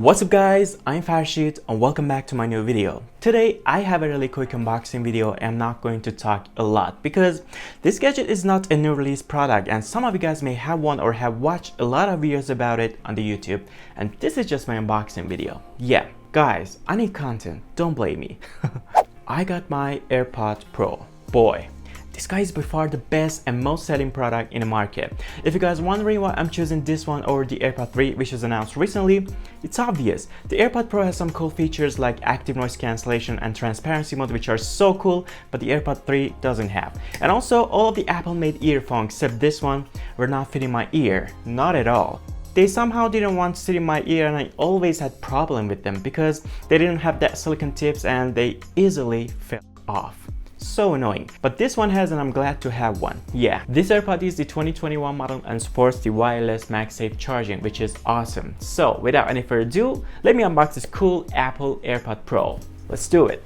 What's up guys, I'm Farshid and welcome back to my new video. Today I have a really quick unboxing video and I'm not going to talk a lot because this gadget is not a new release product and some of you guys may have one or have watched a lot of videos about it on the YouTube, and this is just my unboxing video. Yeah, guys, I need content, don't blame me. I got my AirPod Pro. Boy, this guy is by far the best and most selling product in the market. If you guys are wondering why I'm choosing this one over the AirPod 3, which was announced recently, it's obvious. The AirPod Pro has some cool features like active noise cancellation and transparency mode, which are so cool, but the AirPod 3 doesn't have. And also, all of the Apple made earphones except this one were not fitting my ear, not at all. They somehow didn't want to sit in my ear and I always had problem with them because they didn't have that silicone tips and they easily fell off. So annoying, but this one has and I'm glad to have one. Yeah, this AirPod is the 2021 model and supports the wireless MagSafe charging, which is awesome. So without any further ado, let me unbox this cool Apple AirPod Pro. Let's do it.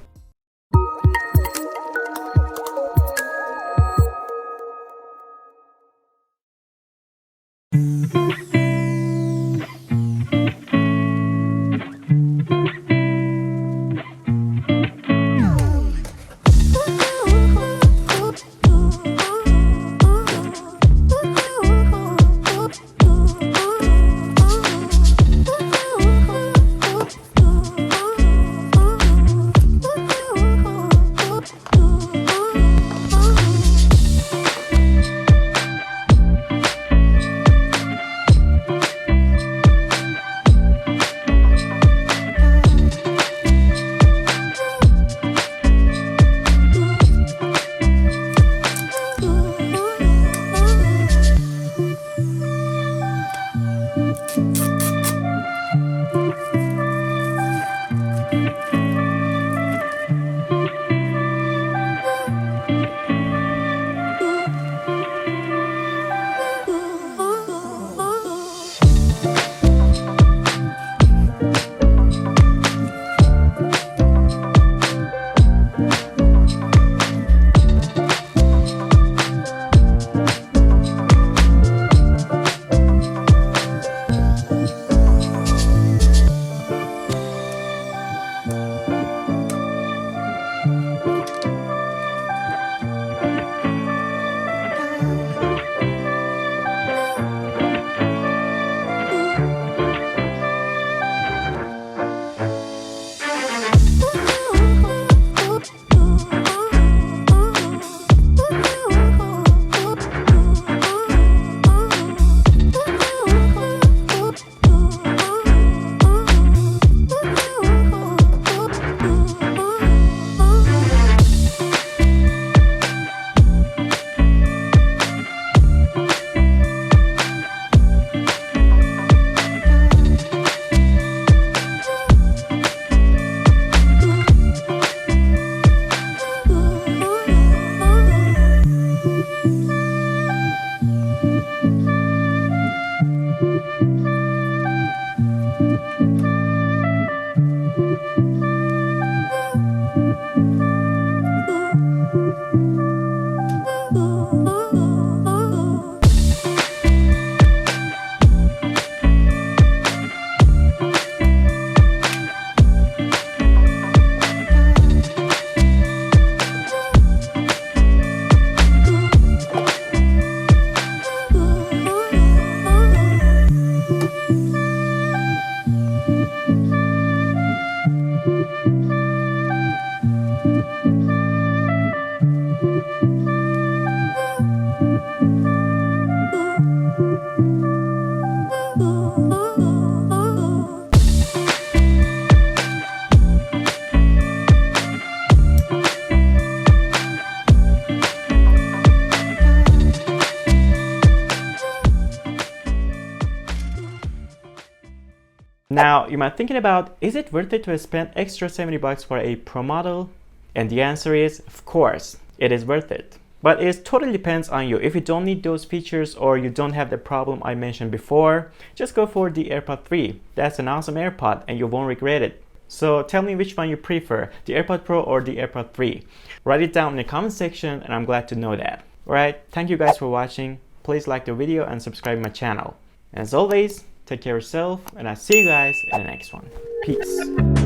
Now, you might be thinking about, is it worth it to spend extra $70 for a Pro model? And the answer is, of course, it is worth it. But it totally depends on you. If you don't need those features or you don't have the problem I mentioned before, just go for the AirPod 3. That's an awesome AirPod and you won't regret it. So tell me which one you prefer, the AirPod Pro or the AirPod 3. Write it down in the comment section and I'm glad to know that. Alright, thank you guys for watching. Please like the video and subscribe my channel. And as always, Take care of yourself, and I'll see you guys in the next one. Peace.